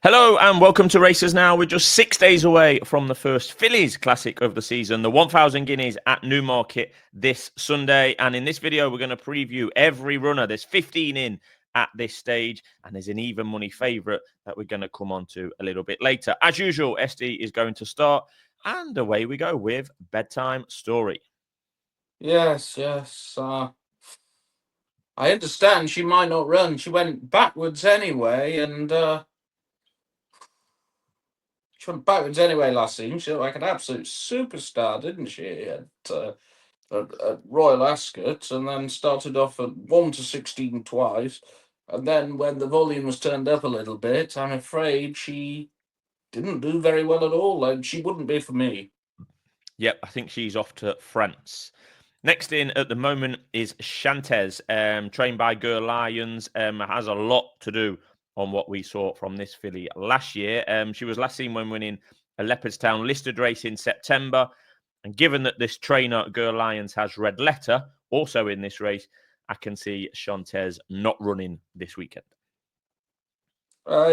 Hello and welcome to Racers Now. We're just 6 days away from the first Fillies Classic of the season, the 1,000 Guineas at Newmarket this Sunday. And in this video, we're going to preview every runner. There's 15 in at this stage, and there's an even money favourite that we're going to come on to a little bit later. As usual, SD is going to start, and away we go with Bedtime Story. Yes. I understand she might not run. She went backwards anyway, and she went backwards anyway last season. She looked like an absolute superstar, didn't she? At Royal Ascot, and then started off at 1-16 twice. And then when the volume was turned up a little bit, I'm afraid she didn't do very well at all. And she wouldn't be for me. Yep, I think she's off to France. Next in at the moment is Shantes, trained by Girl Lions. Has a lot to do on what we saw from this filly last year. She was last seen when winning a Leopardstown listed race in September. And given that this trainer, Girl Lions, has red letter also in this race, I can see Shantes not running this weekend.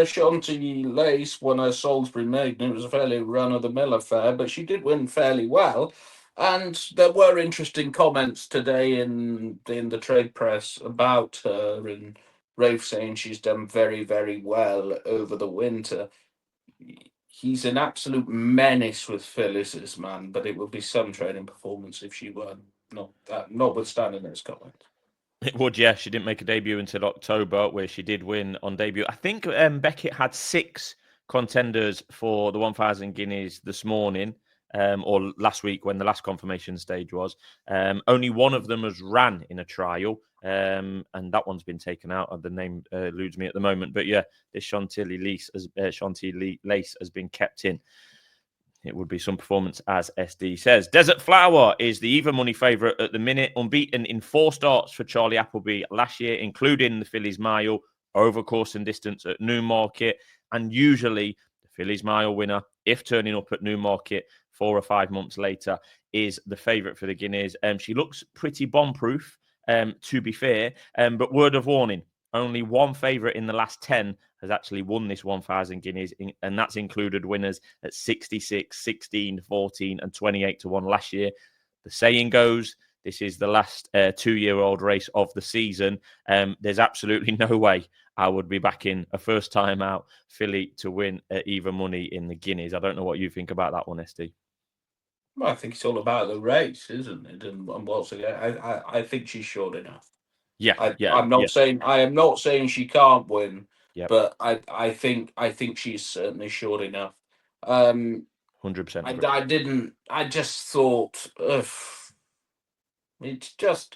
Shanty Lace won her Salisbury Maiden. It was a fairly run-of-the-mill affair, but she did win fairly well. And there were interesting comments today in the trade press about her, and Rafe saying she's done very, very well over the winter. He's an absolute menace with fillies, this man, but it would be some training performance if she won. Notwithstanding his comment. It would, yeah. She didn't make a debut until October, where she did win on debut. I think Beckett had 6 contenders for the 1,000 Guineas this morning, or last week when the last confirmation stage was. Only one of them has ran in a trial, and that one's been taken out. The name eludes me at the moment. But yeah, this Shanty Lace has been kept in. It would be some performance, as SD says. Desert Flower is the even money favourite at the minute, unbeaten in 4 starts for Charlie Appleby last year, including the Fillies Mile, over course and distance at Newmarket. And usually the Fillies Mile winner, if turning up at Newmarket 4 or 5 months later, is the favourite for the Guineas. She looks pretty bomb-proof, to be fair, but word of warning, only one favourite in the last 10 has actually won this 1,000 Guineas, and that's included winners at 66, 16, 14, and 28 to 1 last year. The saying goes, this is the last 2-year-old race of the season. There's absolutely no way I would be backing a first-time out filly to win even money in the Guineas. I don't know what you think about that one, SD. Well, I think it's all about the race, isn't it? And once again, I think she's short enough. I'm not saying I am not saying she can't win, but I think she's certainly short enough. 100%. I just thought, it's just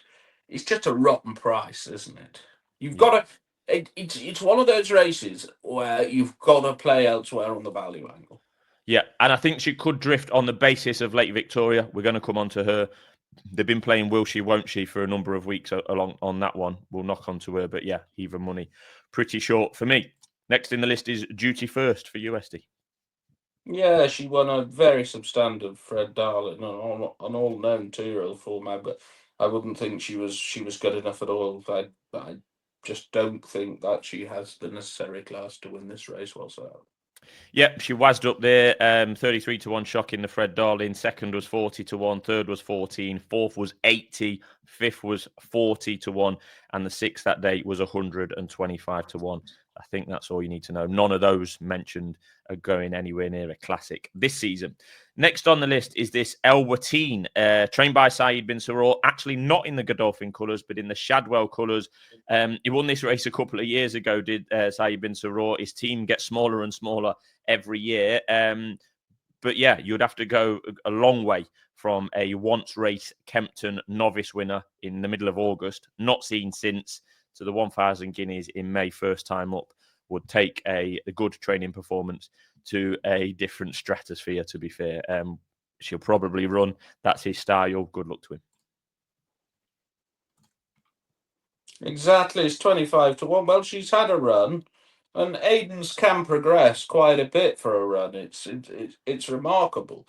a rotten price, isn't it? You've got to. It's one of those races where you've got to play elsewhere on the value angle. Yeah, and I think she could drift on the basis of Late Victoria. We're going to come on to her. They've been playing Will She, Won't She for a number of weeks along on that one. We'll knock on to her, but yeah, even money. Pretty short for me. Next in the list is Duty First for USD. Yeah, she won a very substantive Fred Darlin, an all-known 2-year-old format, but I wouldn't think she was good enough at all. I just don't think that she has the necessary class to win this race whatsoever. Yep, she wazzed up there. 33 to 1 shock in the Fred Darling. Second was 40 to 1. Third was 14. Fourth was 80. Fifth was 40 to 1. And the sixth that day was 125 to 1. I think that's all you need to know. None of those mentioned are going anywhere near a classic this season. Next on the list is this El Wateen, trained by Saeed bin Saror, actually not in the Godolphin colours, but in the Shadwell colours. He won this race a couple of years ago, did Saeed bin Saror. His team gets smaller and smaller every year. But yeah, you'd have to go a long way from a once race Kempton novice winner in the middle of August, not seen since, to the 1,000 Guineas in May, first time up, would take a good training performance to a different stratosphere, to be fair. She'll probably run. That's his style. Good luck to him. Exactly, it's 25 to 1. Well, she's had a run, and Aiden's can progress quite a bit for a run. It's remarkable.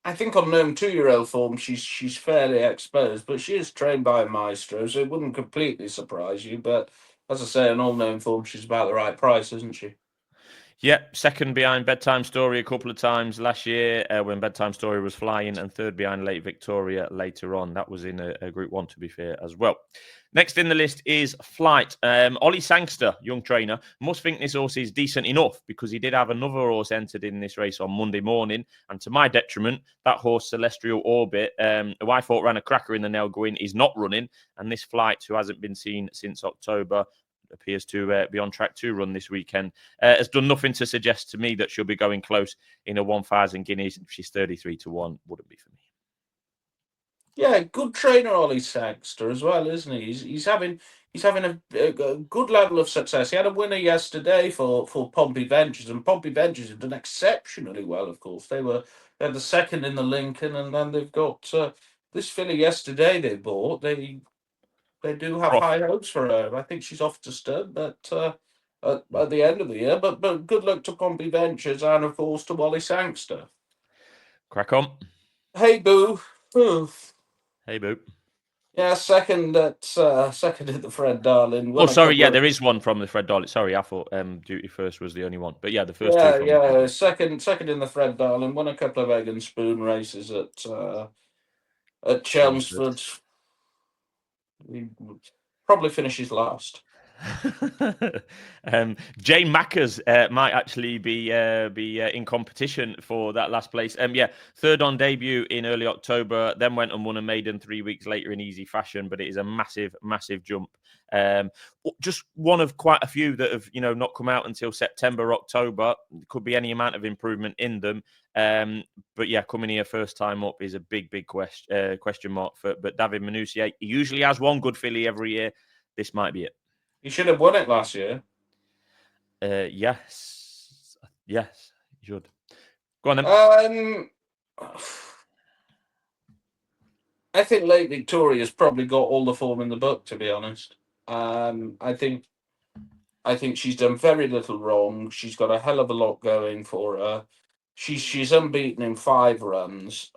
I think on 2-year-old form, she's fairly exposed, but she is trained by a maestro, so it wouldn't completely surprise you. But as I say, on all-known form, she's about the right price, isn't she? Yeah, second behind Bedtime Story a couple of times last year when Bedtime Story was flying, and third behind Late Victoria later on. That was in a Group 1, to be fair, as well. Next in the list is Flight. Ollie Sangster, young trainer, must think this horse is decent enough because he did have another horse entered in this race on Monday morning. And to my detriment, that horse, Celestial Orbit, who I thought ran a cracker in the Nell Gwyn, is not running. And this Flight, who hasn't been seen since October, appears to be on track to run this weekend, has done nothing to suggest to me that she'll be going close in a 1,000 guineas. If she's 33 to 1, wouldn't be for me. Yeah, good trainer Ollie Sangster as well, isn't he? He's having a good level of success. He had a winner yesterday for Pompey Ventures, and Pompey Ventures have done exceptionally well. Of course, they had the second in the Lincoln, and then they've got this filly yesterday they bought. They do have Prof. high hopes for her. I think she's off to stud, but at the end of the year. But good luck to Pompey Ventures and of course to Ollie Sangster. Crack on. Hey Boo. Hey, boo. Yeah, second at the Fred Darling. Oh, Won a sorry. couple Yeah, of there is one from the Fred Darling. Sorry, I thought Duty First was the only one. But yeah, the first two yeah, from the Fred yeah. Darling. Second in the Fred Darling. Won a couple of egg and spoon races at Chelmsford. Chelmsford. He probably finishes last. Jay Mackers might actually be in competition for that last place. Yeah, third on debut in early October, then went and won a maiden 3 weeks later in easy fashion. But it is a massive, massive jump. Just one of quite a few that have not come out until September, October. Could be any amount of improvement in them. But yeah, coming here first time up is a big, big question mark for. But David Minussier, he usually has one good filly every year. This might be it. He should have won it last year. Yes, you should. Go on then. I think Late Victoria's probably got all the form in the book, to be honest. I think she's done very little wrong. She's got a hell of a lot going for her. She's unbeaten in 5 runs.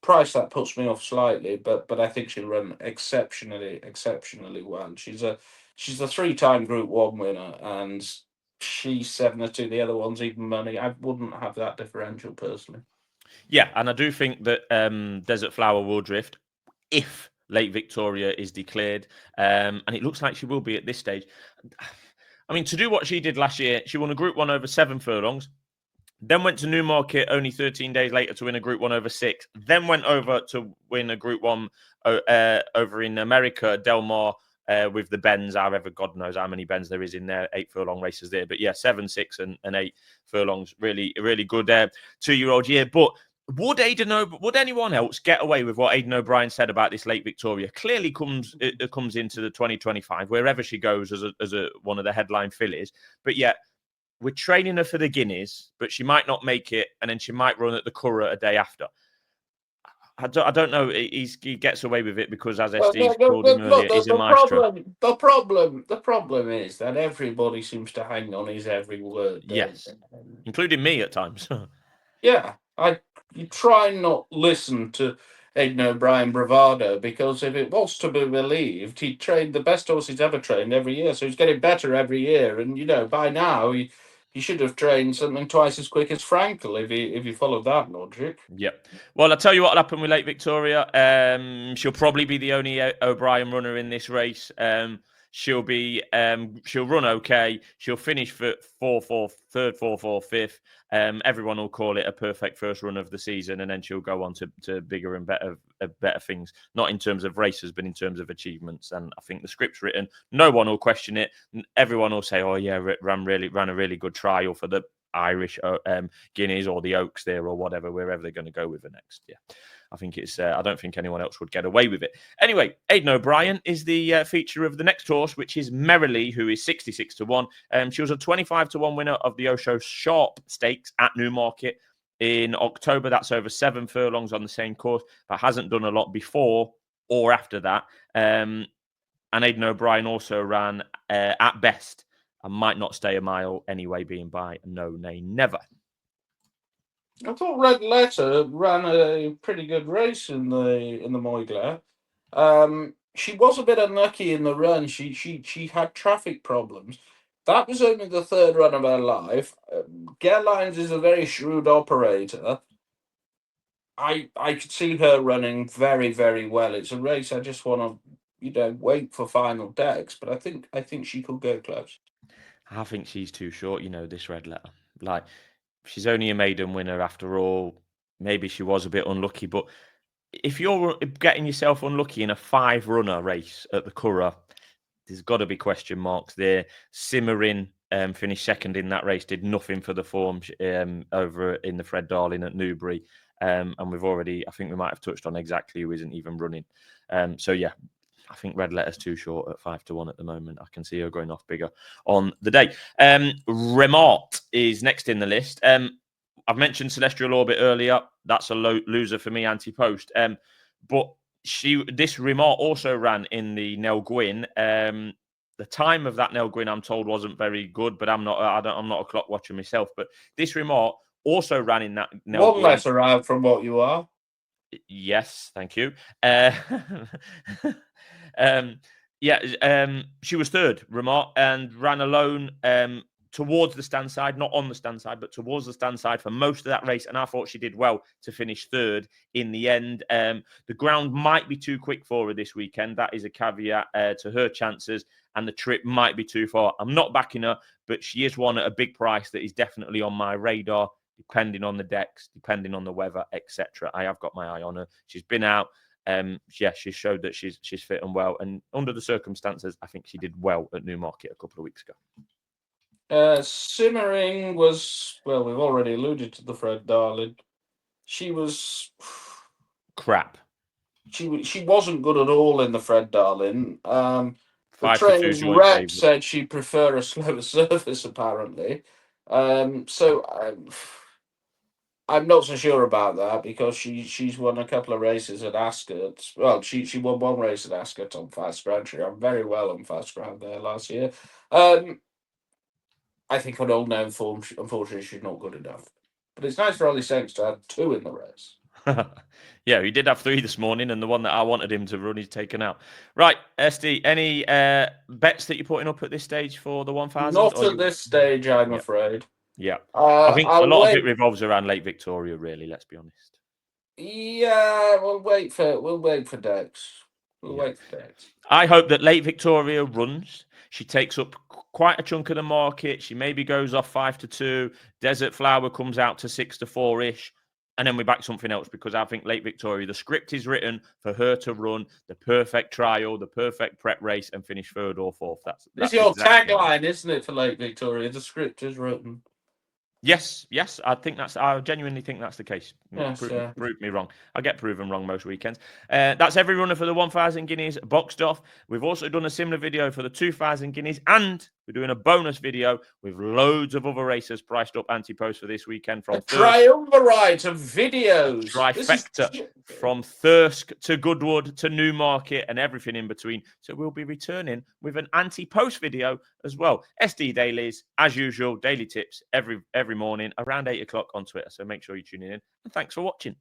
Price that puts me off slightly, but I think she'll run exceptionally well. She's a 3-time Group 1 winner, and she's 7-2. The other one's even money. I wouldn't have that differential personally. Yeah, and I do think that Desert Flower will drift if Late Victoria is declared, and it looks like she will be at this stage. I mean, to do what she did last year, she won a Group 1 over 7 furlongs, then went to Newmarket only 13 days later to win a Group 1 over 6, then went over to win a Group 1 over in America, Del Mar, with the bends, however, God knows how many bends there is in there, 8 furlong races there. But yeah, 7, 6, and 8 furlongs, really, really good 2-year-old year. But would anyone else get away with what Aidan O'Brien said about this Late Victoria? Clearly comes into the 2025, wherever she goes as a one of the headline fillies. But yet, we're training her for the Guineas, but she might not make it, and then she might run at the Curragh a day after. I don't know. He gets away with it because, as Steve called him earlier, he's a maestro. The problem is that everybody seems to hang on his every word. Yes, including me at times. Yeah, you try not listen to Aidan O'Brien bravado, because if it was to be believed, he trained the best horse he's ever trained every year, so he's getting better every year. And by now he should have trained something twice as quick as Frankel if you followed that logic. Yep. Well, I'll tell you what happened with Late Victoria. She'll probably be the only O'Brien runner in this race. She'll run okay. She'll finish for 4-4, third, 4-4, fifth. Everyone will call it a perfect first run of the season, and then she'll go on to bigger and better things. Not in terms of races, but in terms of achievements. And I think the script's written. No one will question it. Everyone will say, "Oh yeah, ran a really good trial for the Irish Guineas or the Oaks there or whatever, wherever they're going to go with the next." Yeah, I think it's. I don't think anyone else would get away with it. Anyway, Aidan O'Brien is the feature of the next horse, which is Merrily, who is 66 to 1. She was a 25 to 1 winner of the Osho Sharp Stakes at Newmarket in October. That's over 7 furlongs on the same course, but hasn't done a lot before or after that. And Aidan O'Brien also ran at best. I might not stay a mile anyway, being by no nay never. I thought Red Letter ran a pretty good race in the Moigler. She was a bit unlucky in the run. She had traffic problems. That was only the third run of her life. Gerlines is a very shrewd operator. I could see her running very, very well. It's a race I just want to, wait for final decks. But I think she could go close. I think she's too short, this red letter. Like, she's only a maiden winner after all. Maybe she was a bit unlucky, but if you're getting yourself unlucky in a 5-runner race at the Curragh, there's got to be question marks there. Simmering finished second in that race, did nothing for the form over in the Fred Darling at Newbury. And I think we might have touched on exactly who isn't even running. So yeah, I think red letter's too short at 5-1 at the moment. I can see her going off bigger on the day. Remart is next in the list. I've mentioned Celestial Orbit earlier. That's a loser for me, anti-post. But this Remart also ran in the Nell Gwyn. The time of that Nell Gwyn, I'm told, wasn't very good, but I'm not a clock watcher myself. But this Remart also ran in that Nell Gwyn. One letter out from what you are. Yes, thank you. She was third, Remart, and ran alone towards the stand side, not on the stand side, but towards the stand side for most of that race. And I thought she did well to finish third in the end. The ground might be too quick for her this weekend. That is a caveat to her chances, and the trip might be too far. I'm not backing her, but she is one at a big price that is definitely on my radar, depending on the decks, depending on the weather, etc. I have got my eye on her. She's been out. She showed that she's fit and well. And under the circumstances, I think she did well at Newmarket a couple of weeks ago. Simmering was, well, we've already alluded to the Fred Darling. She was crap. She wasn't good at all in the Fred Darling. The 5-2 train's joint rep favourite. said she'd prefer a slower surface, apparently. I'm not so sure about that because she's won a couple of races at Ascot. Well, she won one race at Ascot on fast ground. She ran very well on fast ground there last year. I think on old known form, unfortunately, she's not good enough. But it's nice for Ollie Sanks to have 2 in the race. Yeah, he did have 3 this morning, and the one that I wanted him to run, he's taken out. Right, SD, any bets that you're putting up at this stage for the 1,000? Not at this stage, I'm afraid. Yeah. I think a lot of it revolves around Lake Victoria, really, let's be honest. Yeah, we'll wait for Dex. Wait for Dex. I hope that Lake Victoria runs. She takes up quite a chunk of the market. She maybe goes off 5-2. Desert Flower comes out to 6-4-ish. And then we back something else because I think Lake Victoria, the script is written for her to run the perfect trial, the perfect prep race, and finish 3rd or 4th. That's your tagline, isn't it, for Lake Victoria? The script is written. Yes. I genuinely think that's the case. Yes, Prove me wrong. I get proven wrong most weekends. That's every runner for the 1,000 guineas boxed off. We've also done a similar video for the 2,000 guineas, and we're doing a bonus video with loads of other racers priced up anti-post for this weekend. From triumvirate of videos. Trifecta from Thirsk to Goodwood to Newmarket and everything in between. So we'll be returning with an anti-post video as well. SD Dailies, as usual, daily tips every morning around 8 o'clock on Twitter. So make sure you tune in, and thanks for watching.